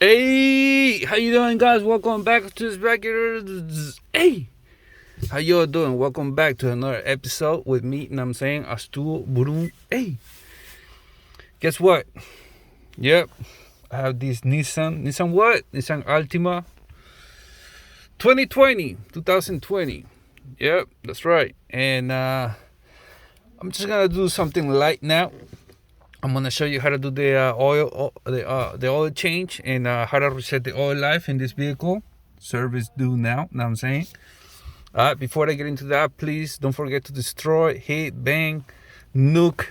Hey, how you doing, guys? Welcome back to this record. Hey, how y'all doing? Welcome back to another episode with me. And I'm saying, Astu Burum. Hey, guess what? Yep, I have this Nissan what? Nissan Altima 2020. Yep, that's right. And I'm just gonna do something light now. I'm gonna show you how to do the the oil change and how to reset the oil life in this vehicle. Service due now. Know what I'm saying? Before I get into that, please don't forget to destroy, hit, bang, nuke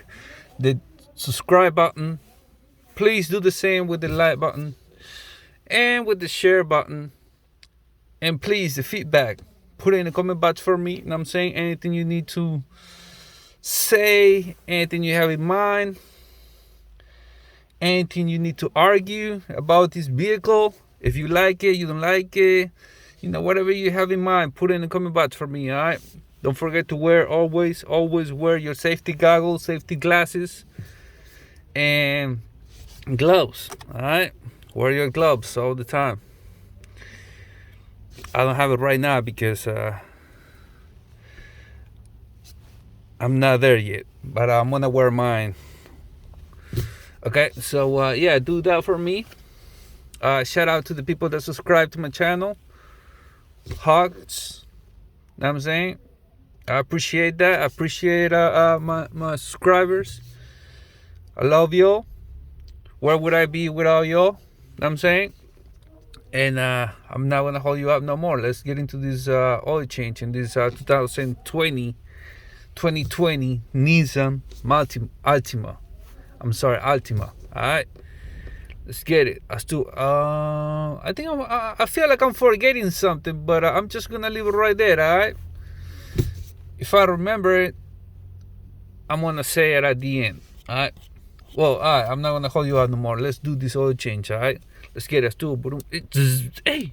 the subscribe button. Please do the same with the like button and with the share button. And please, the feedback. Put it in the comment box for me. Know what I'm saying? Anything you need to say, anything you have in mind. Anything you need to argue about this vehicle, if you like it, you don't like it, whatever you have in mind, put it in the comment box for me. All right, don't forget to always wear your safety goggles, safety glasses, and gloves. All right, wear your gloves all the time. I don't have it right now because I'm not there yet, but I'm gonna wear mine. Okay, so yeah, do that for me. Shout out to the people that subscribe to my channel. Hugs. Know what I'm saying? I appreciate that. I appreciate my subscribers. I love y'all. Where would I be without y'all? Know what I'm saying? And I'm not gonna hold you up no more. Let's get into this oil change in this 2020 Nissan Altima. I'm sorry, Altima. All right, let's get it. I think I feel like I'm forgetting something, but I'm just gonna leave it right there. All right. If I remember it, I'm gonna say it at the end. All right. Well, all right. I'm not gonna hold you out no more. Let's do this oil change. All right. Let's get it. Hey.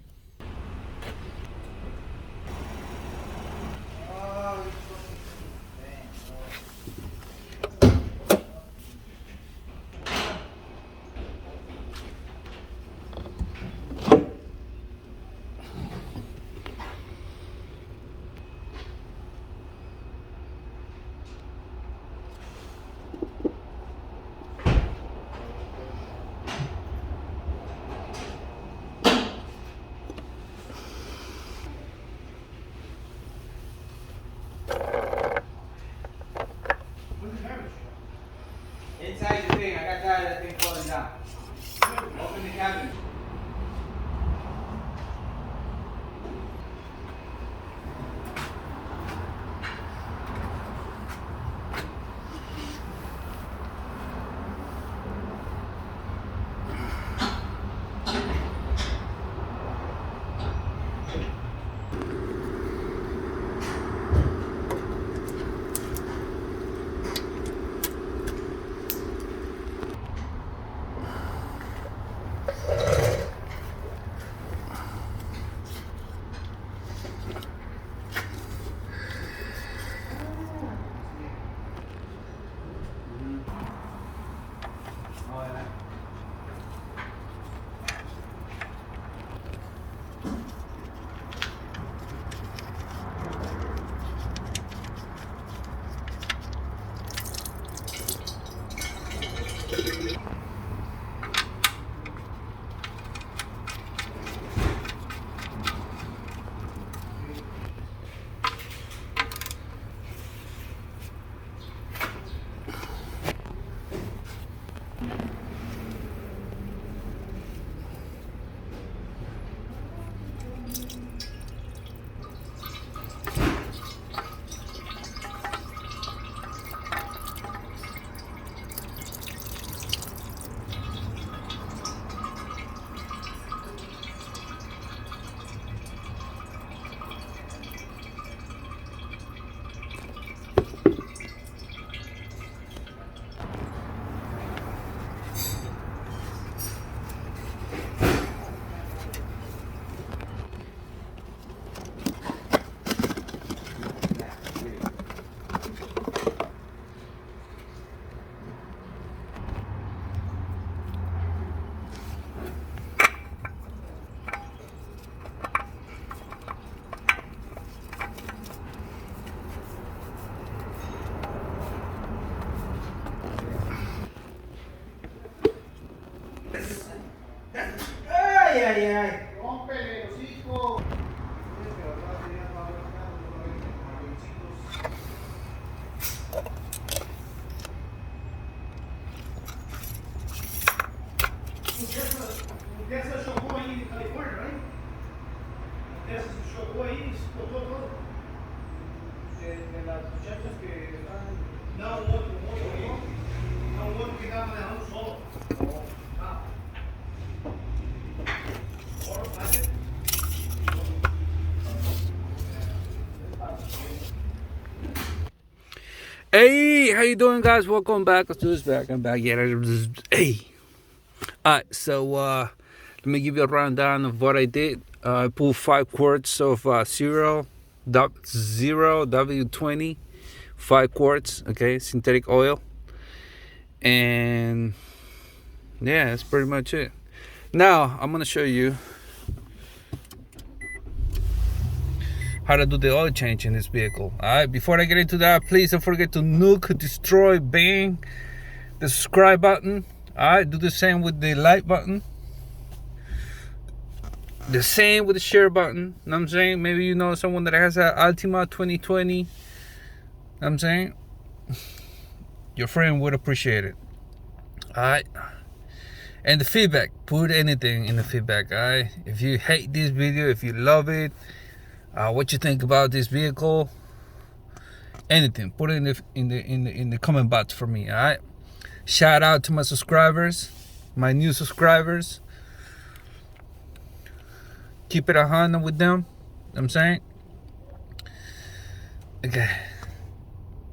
Essa jogou aí em Califórnia, right? Essa jogou aí, botou todo. De las muchachas que están. No, un otro. No, un otro que estaba manejando solo. Ah. Hey, how you doing, guys? Welcome back. Let's do this back. I'm back. Yeah, hey. Alright, so let me give you a rundown of what I did. I pulled 5 quarts of zero W20, 5 quarts, okay, synthetic oil, and yeah, that's pretty much it. Now I'm gonna show you how to do the oil change in this vehicle. Alright, before I get into that, please don't forget to nuke, destroy, bang the subscribe button. Alright, do the same with the like button. The same with the share button. Know what I'm saying? Maybe you know someone that has an Altima 2020. Know what I'm saying? Your friend would appreciate it. Alright. And the feedback. Put anything in the feedback. Alright. If you hate this video, if you love it, what you think about this vehicle, anything. Put it in the comment box for me. Alright. Shout out to my subscribers, my new subscribers. Keep it 100 with them. You know what I'm saying? Okay.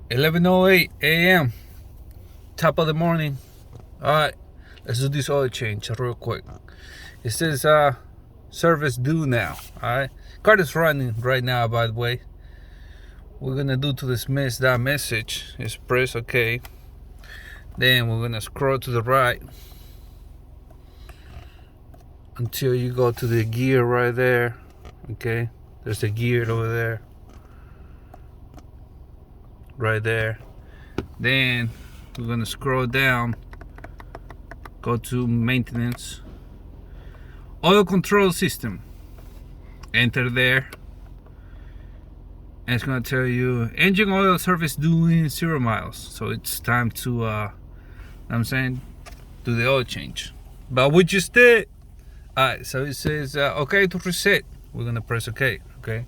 11:08 a.m. Top of the morning. Alright. Let's do this oil change real quick. It says service due now. Alright. Car is running right now, by the way. We're gonna do to dismiss that message is press OK. Then we're gonna scroll to the right until you go to the gear right there. Okay, there's the gear over there, right there. Then we're gonna scroll down, go to maintenance, oil control system, enter there, and it's gonna tell you engine oil service doing 0 miles. So it's time to I'm saying, do the oil change. But we just did. Alright, so it says OK to reset. We're gonna press OK. Okay.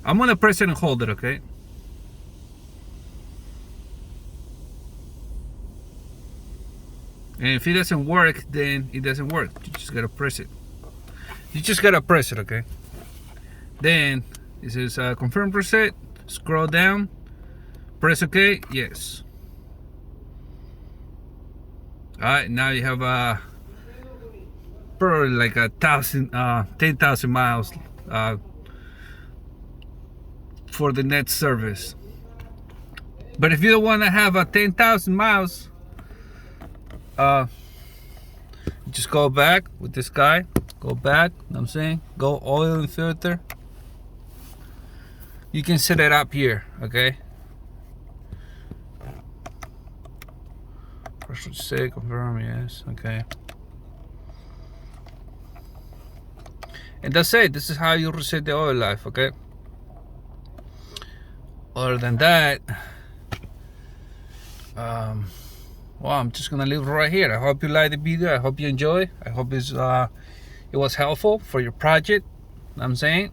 I'm gonna press it and hold it. Okay. And if it doesn't work, then it doesn't work. You just gotta press it. You just gotta press it. Okay. Then it says confirm reset. Scroll down. Press OK. Yes. Alright, now you have probably like 10,000 miles for the next service. But if you don't want to have 10,000 miles, just go back with this guy. Go back. You know what I'm saying? Go oil and filter. You can set it up here. Okay. Should say confirm, yes, okay. And that's it. This is how you reset the oil life, okay? Other than that, well, I'm just gonna leave it right here. I hope you like the video. I hope you enjoy. I hope it was helpful for your project. I'm saying.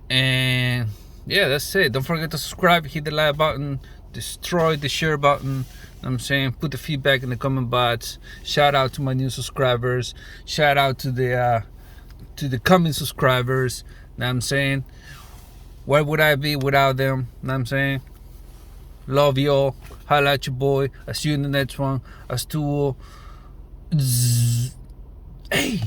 And yeah, that's it. Don't forget to subscribe, hit the like button, destroy the share button. I'm saying, put the feedback in the comment box. Shout out to my new subscribers. Shout out to the coming subscribers. Know what I'm saying, where would I be without them? Know what I'm saying, love y'all. Holla at your boy. I'll see you in the next one. Hey.